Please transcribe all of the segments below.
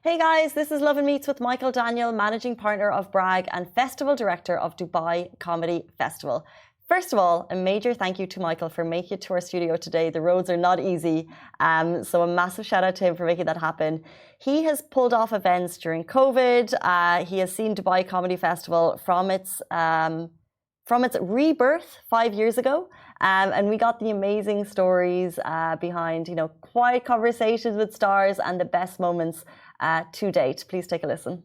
Hey guys, this is Lovin Meets with Michael Daniel, managing partner of Bragg and festival director of Dubai Comedy Festival. First of all, a major thank you to Michael for making it to our studio today. The roads are not easy, so a massive shout out to him for making that happen. He has pulled off events during COVID. He has seen Dubai Comedy Festival from its rebirth 5 years ago, and we got the amazing stories behind, quiet conversations with stars and the best moments to date. Please take a listen.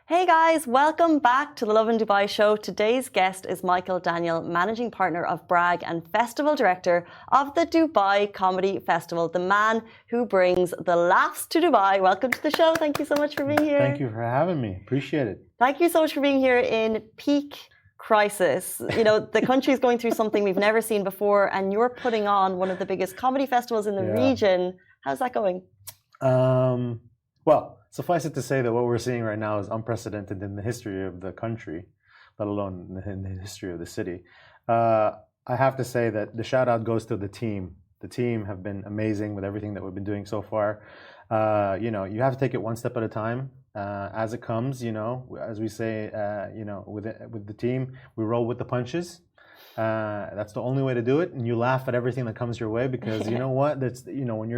Hey guys, welcome back to the Lovin Dubai show. Today's guest is Michael Daniel, managing partner of Bragg and festival director of the Dubai Comedy Festival, the man who brings the laughs to Dubai. Welcome to the show. Thank you so much for being here. Thank you for having me. Appreciate it. Thank you so much for being here in peak crisis. The country is going through something we've never seen before, and you're putting on one of the biggest comedy festivals in the region. How's that going? Well, suffice it to say that what we're seeing right now is unprecedented in the history of the country, let alone in the history of the city. I have to say that the shout out goes to the team. The team have been amazing with everything that we've been doing so far. You have to take it one step at a time. As it comes, as we say, with the team, we roll with the punches. That's the only way to do it, and you laugh at everything that comes your way, because you know what? That's when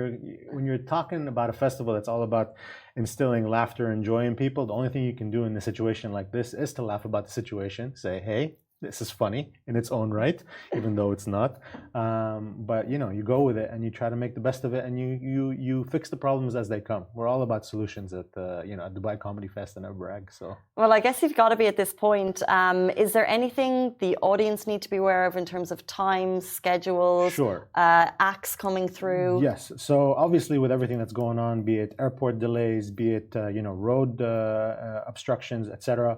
you're talking about a festival that's all about instilling laughter and joy in people. The only thing you can do in a situation like this is to laugh about the situation. Say, hey, this is funny in its own right, even though it's not. But you go with it and you try to make the best of it, and you fix the problems as they come. We're all about solutions at at Dubai Comedy Fest and at Bragg. So, well, I guess you've got to be at this point. Is there anything the audience need to be aware of in terms of times, schedules, acts coming through? Yes. So obviously, with everything that's going on, be it airport delays, be it road obstructions, etc.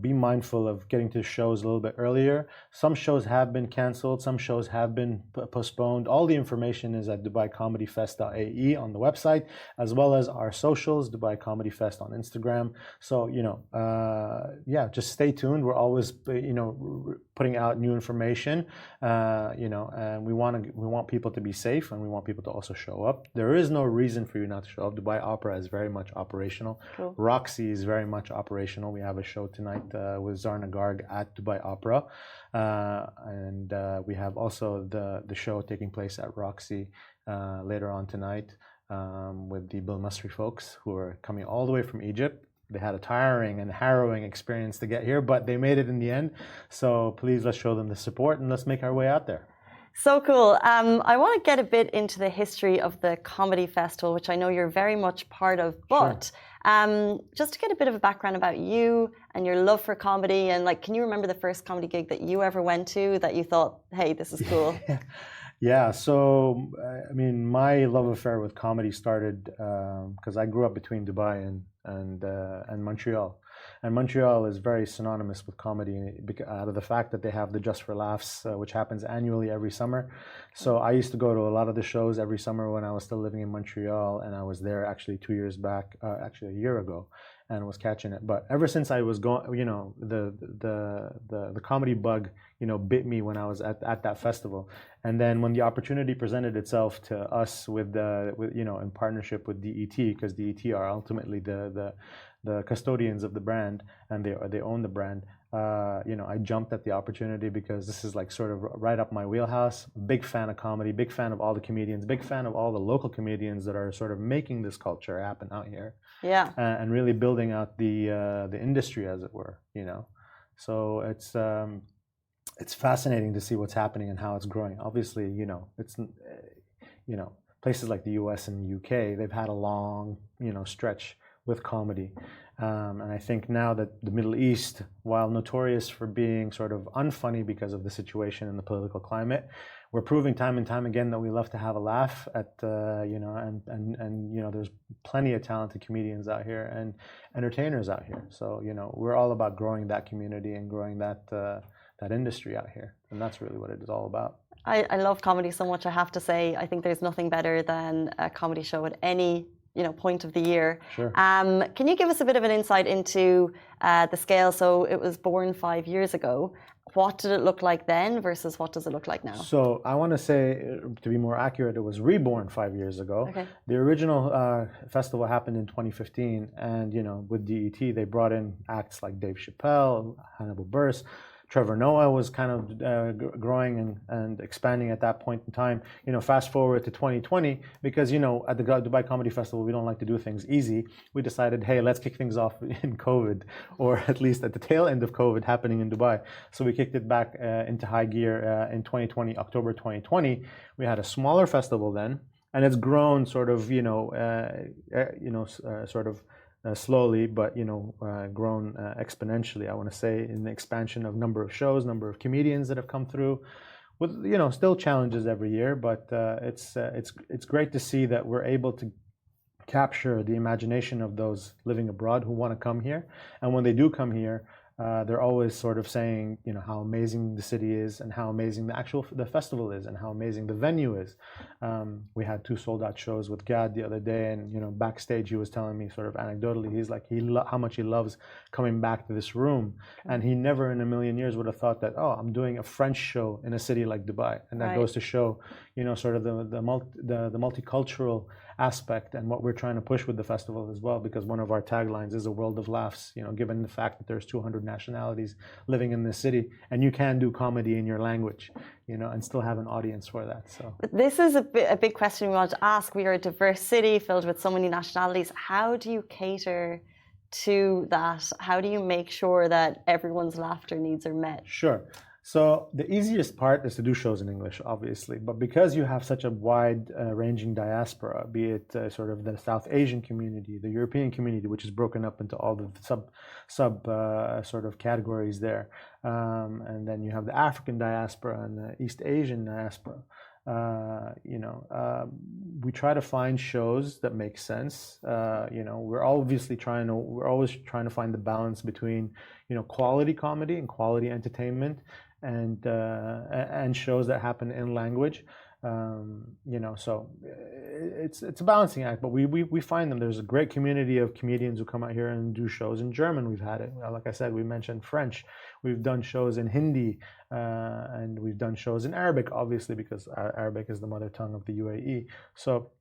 Be mindful of getting to shows a little bit earlier. Some shows have been canceled. Some shows have been postponed. All the information is at DubaiComedyFest.ae on the website, as well as our socials, Dubai Comedy Fest on Instagram. So, just stay tuned. We're always, putting out new information, and we want people to be safe, and we want people to also show up. There is no reason for you not to show up. Dubai Opera is very much operational. Cool. Roxy is very much operational. We have a show tonight with Zarna Garg at Dubai Opera, and we have also the show taking place at Roxy later on tonight with the Bill Masri folks, who are coming all the way from Egypt. They had a tiring and harrowing experience to get here, but they made it in the end. So please, let's show them the support and let's make our way out there. So cool. I want to get a bit into the history of the Comedy Festival, which I know you're very much part of, but just to get a bit of a background about you and your love for comedy, and can you remember the first comedy gig that you ever went to that you thought, hey, this is cool? Yeah, so my love affair with comedy started because I grew up between Dubai and Montreal. And Montreal is very synonymous with comedy out of the fact that they have the Just for Laughs, which happens annually every summer. So I used to go to a lot of the shows every summer when I was still living in Montreal, and I was there actually 2 years back, actually a year ago, and was catching it. But ever since I was going, the comedy bug, bit me when I was at that festival. And then when the opportunity presented itself to us with in partnership with DET, because DET are ultimately the custodians of the brand, and they own the brand. I jumped at the opportunity because this is sort of right up my wheelhouse. Big fan of comedy, big fan of all the comedians, big fan of all the local comedians that are sort of making this culture happen out here. Yeah. And really building out the industry, as it were. So it's fascinating to see what's happening and how it's growing. Obviously, it's places like the US and the UK, they've had a long stretch with comedy. And I think now that the Middle East, while notorious for being sort of unfunny because of the situation and the political climate, we're proving time and time again that we love to have a laugh at, there's plenty of talented comedians out here and entertainers out here. So, we're all about growing that community and growing that industry out here. And that's really what it is all about. I love comedy so much, I have to say. I think there's nothing better than a comedy show at any point of the year. Sure. Can you give us a bit of an insight into the scale? So it was born 5 years ago. What did it look like then versus what does it look like now? So I want to say, to be more accurate, it was reborn 5 years ago. Okay. The original festival happened in 2015, and with DET they brought in acts like Dave Chappelle, Hannibal Buress. Trevor Noah was kind of growing and expanding at that point in time. Fast forward to 2020, because at the Dubai Comedy Festival we don't like to do things easy. We decided, hey, let's kick things off in COVID, or at least at the tail end of COVID happening in Dubai. So we kicked it back into high gear in 2020, October 2020. We had a smaller festival then, and it's grown sort of, slowly, but grown exponentially. I want to say in the expansion of number of shows, number of comedians that have come through, with still challenges every year. But it's great to see that we're able to capture the imagination of those living abroad who want to come here, and when they do come here, they're always sort of saying, how amazing the city is, and how amazing the festival is, and how amazing the venue is. We had 2 sold-out shows with Gad the other day, and backstage he was telling me sort of anecdotally, he's like how much he loves coming back to this room, and he never in a million years would have thought that, oh, I'm doing a French show in a city like Dubai, and that goes to show, sort of the multicultural aspect and what we're trying to push with the festival as well, because one of our taglines is a world of laughs, given the fact that there's 200 nationalities living in this city, and you can do comedy in your language, and still have an audience for that. So this is a big question we want to ask. We are a diverse city filled with so many nationalities. How do you cater to that? How do you make sure that everyone's laughter needs are met? Sure. So the easiest part is to do shows in English, obviously, but because you have such a wide ranging diaspora, be it sort of the South Asian community, the European community, which is broken up into all the sub sort of categories there, and then you have the African diaspora and the East Asian diaspora. We try to find shows that make sense. We're always trying to find the balance between quality comedy and quality entertainment, and shows that happen in language. So it's a balancing act, but we find them. There's a great community of comedians who come out here and do shows in German. We've had it. Like I said, we mentioned French. We've done shows in Hindi, and we've done shows in Arabic, obviously, because Arabic is the mother tongue of the UAE. So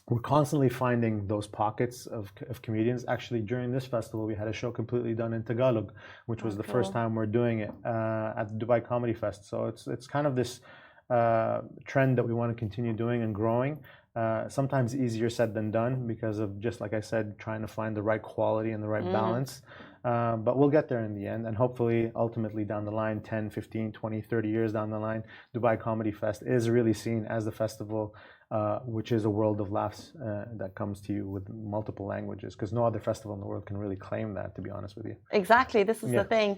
we're constantly finding those pockets of comedians. Actually, during this festival, we had a show completely done in Tagalog, which was the first time we're doing it at the Dubai Comedy Fest. So it's kind of this trend that we want to continue doing and growing. Sometimes easier said than done, because of, just like I said, trying to find the right quality and the right balance. But we'll get there in the end, and hopefully, ultimately down the line, 10, 15, 20, 30 years down the line, Dubai Comedy Fest is really seen as the festival which is a world of laughs that comes to you with multiple languages, because no other festival in the world can really claim that, to be honest with you. Exactly, this is the thing.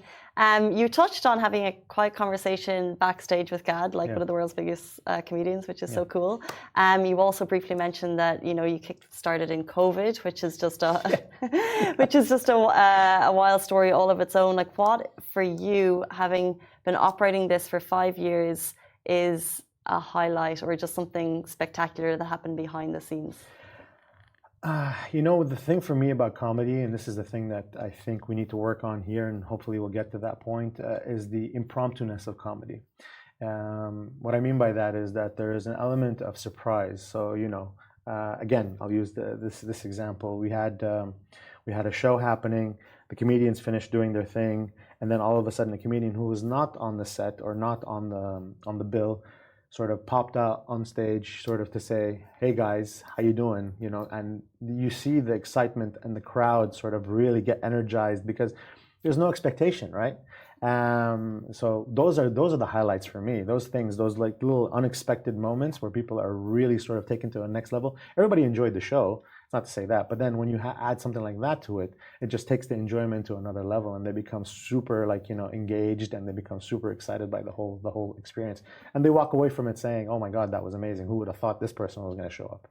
You touched on having a quiet conversation backstage with Gad, like one of the world's biggest comedians, which is so cool. You also briefly mentioned that you started in COVID, which is just a wild story all of its own. Like, what for you, having been operating this for 5 years, is a highlight or just something spectacular that happened behind the scenes? The thing for me about comedy, and this is the thing that I think we need to work on here, and hopefully we'll get to that point, is the impromptu-ness of comedy. What I mean by that is that there is an element of surprise. So, again, I'll use this example. We had a show happening, the comedians finished doing their thing, and then all of a sudden a comedian who was not on the set or not on the bill sort of popped out on stage, sort of to say, "Hey guys, how you doing?" And you see the excitement and the crowd sort of really get energized, because there's no expectation, right? So those are the highlights for me. Those things, those like little unexpected moments where people are really sort of taken to a next level. Everybody enjoyed the show. It's not to say that, but then when you add something like that to it, it just takes the enjoyment to another level, and they become super engaged, and they become super excited by the whole experience, and they walk away from it saying, "Oh my God, that was amazing! Who would have thought this person was going to show up?"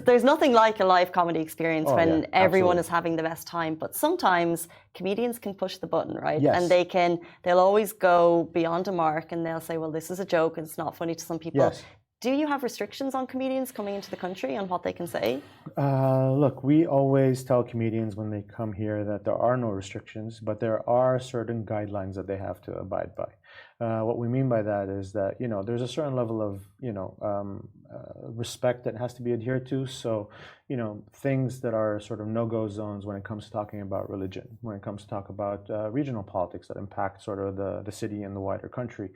There's nothing like a live comedy experience when everyone is having the best time, but sometimes comedians can push the button, right? Yes. And they'll always go beyond a mark, and they'll say, "Well, this is a joke, and it's not funny to some people." Yes. Do you have restrictions on comedians coming into the country on what they can say? Look, we always tell comedians when they come here that there are no restrictions, but there are certain guidelines that they have to abide by. What we mean by that is that, there's a certain level of, respect that has to be adhered to. So, things that are sort of no-go zones when it comes to talking about religion, when it comes to talk about regional politics that impact sort of the city and the wider country.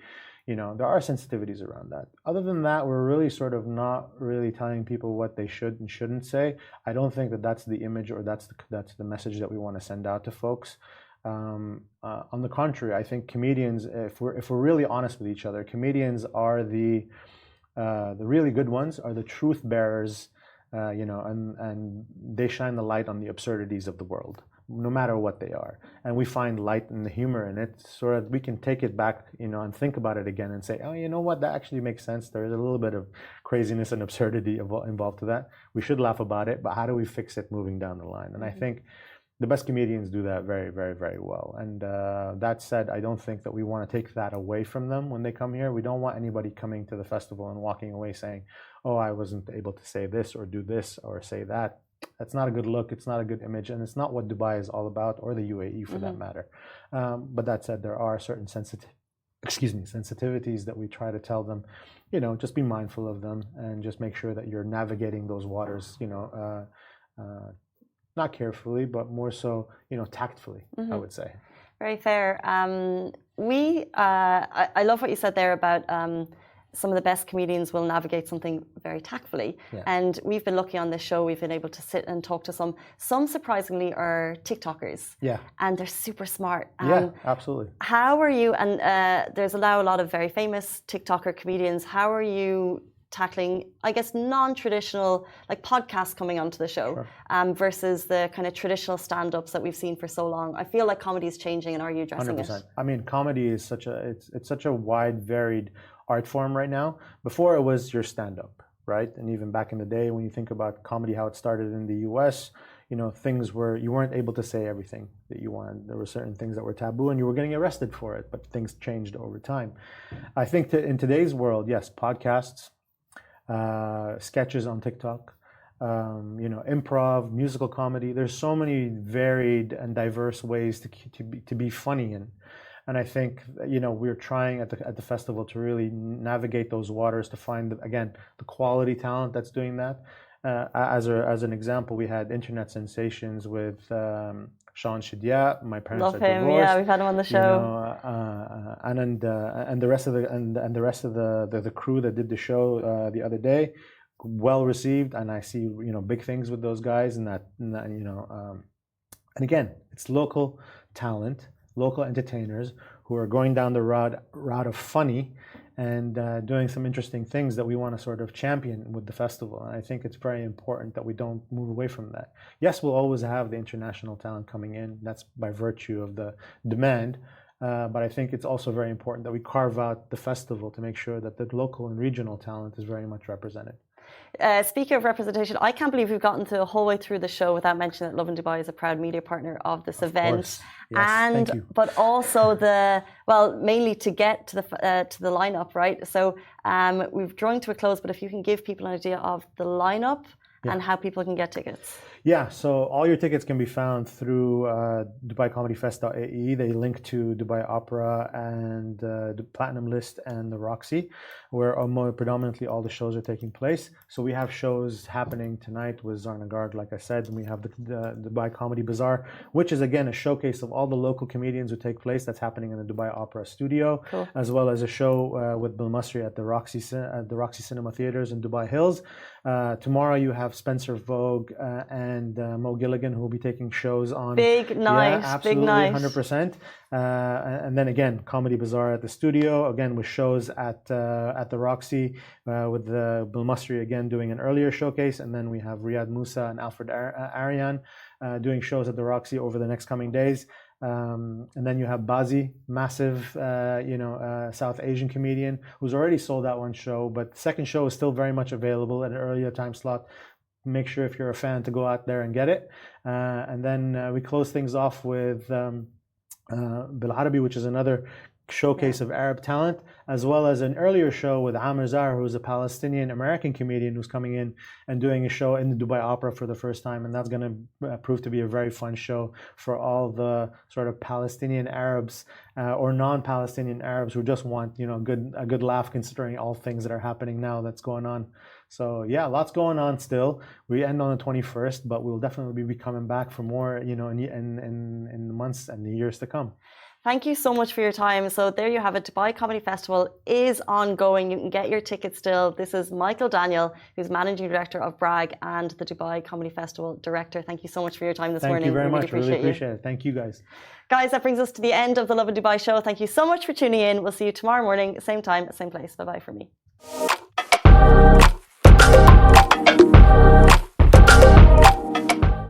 There are sensitivities around that. Other than that, we're really sort of not really telling people what they should and shouldn't say. I don't think that that's the image or that's the message that we want to send out to folks. On the contrary, I think comedians, if we're really honest with each other, comedians are the really good ones, are the truth bearers, and they shine the light on the absurdities of the world, no matter what they are. And we find light in the humor in it, so that we can take it back, and think about it again and say, oh, you know what, that actually makes sense. There is a little bit of craziness and absurdity involved to that. We should laugh about it, but how do we fix it moving down the line? And I think the best comedians do that very, very, very well. And that said, I don't think that we want to take that away from them when they come here. We don't want anybody coming to the festival and walking away saying, oh, I wasn't able to say this or do this or say that. That's not a good look. It's not a good image. And it's not what Dubai is all about, or the UAE for that matter. But that said, there are certain sensitivities that we try to tell them, just be mindful of them and just make sure that you're navigating those waters, not carefully, but more so, tactfully, I would say. Very fair. I love what you said there about some of the best comedians will navigate something very tactfully. Yeah. And we've been lucky on this show, we've been able to sit and talk to some surprisingly are TikTokers. Yeah. And they're super smart. Yeah, absolutely. How are you, and there's now a lot of very famous TikToker comedians, how are you tackling, I guess, non-traditional, like podcasts coming onto the show, versus the kind of traditional stand-ups that we've seen for so long? I feel like comedy is changing, and are you addressing 100%. It? I mean, comedy is it's such a wide, varied art form right now. Before it was your stand-up, right? And even back in the day, when you think about comedy, how it started in the US, things were, you weren't able to say everything that you wanted. There were certain things that were taboo and you were getting arrested for it, but things changed over time. I think in today's world, yes, podcasts, sketches on TikTok, improv, musical comedy. There's so many varied and diverse ways to be funny in. And I think, we're trying at the festival to really navigate those waters to find, again, the quality talent that's doing that. As an example, we had internet sensations with Sean Shidia. My parents love are him. divorced. Yeah, we've had him on the show. And the rest of the crew that did the show the other day, well received. And I see big things with those guys. And again, it's local talent, local entertainers who are going down the route of funny and doing some interesting things that we want to sort of champion with the festival. And I think it's very important that we don't move away from that. Yes, we'll always have the international talent coming in. That's by virtue of the demand. But I think it's also very important that we carve out the festival to make sure that the local and regional talent is very much represented. Speaking of representation, I can't believe we've gotten to a whole way through the show without mentioning that Lovin Dubai is a proud media partner of this event. Yes, thank you. But also mainly to get to the lineup, right? So we've drawn to a close, but if you can give people an idea of the lineup and how people can get tickets. Yeah, so all your tickets can be found through DubaiComedyFest.ae. They link to Dubai Opera and the Platinum List and the Roxy, where more predominantly all the shows are taking place. So we have shows happening tonight with Zarnagard, like I said, and we have the Dubai Comedy Bazaar, which is again a showcase of all the local comedians who take place. That's happening in the Dubai Opera studio, as well as a show with Bill Masri at the Roxy Cinema Theaters in Dubai Hills. Tomorrow you have Spencer Vogue and Mo Gilligan, who will be taking shows on big night, absolutely, big night, 100%. And then again, Comedy Bazaar at the studio, again with shows at the Roxy, with Bill Masri again doing an earlier showcase, and then we have Riyad Musa and Alfred Arian doing shows at the Roxy over the next coming days. And then you have Bazi, massive, South Asian comedian who's already sold out one show, but the second show is still very much available at an earlier time slot. Make sure if you're a fan to go out there and get it. And then we close things off with Bil Arabi, which is another showcase of Arab talent, as well as an earlier show with Amr Zahar, who's a Palestinian American comedian who's coming in and doing a show in the Dubai Opera for the first time. And that's going to prove to be a very fun show for all the sort of Palestinian Arabs or non-Palestinian Arabs who just want, a good laugh considering all things that are happening now that's going on. So yeah, lots going on still. We end on the 21st, but we'll definitely be coming back for more, in the months and the years to come. Thank you so much for your time. So there you have it. Dubai Comedy Festival is ongoing. You can get your tickets still. This is Michael Daniel, who's Managing Director of Bragg and the Dubai Comedy Festival Director. Thank you so much for your time this morning. Thank you very much. Really appreciate it. Thank you, guys. Guys, that brings us to the end of the Lovin Dubai show. Thank you so much for tuning in. We'll see you tomorrow morning, same time, same place. Bye-bye for me.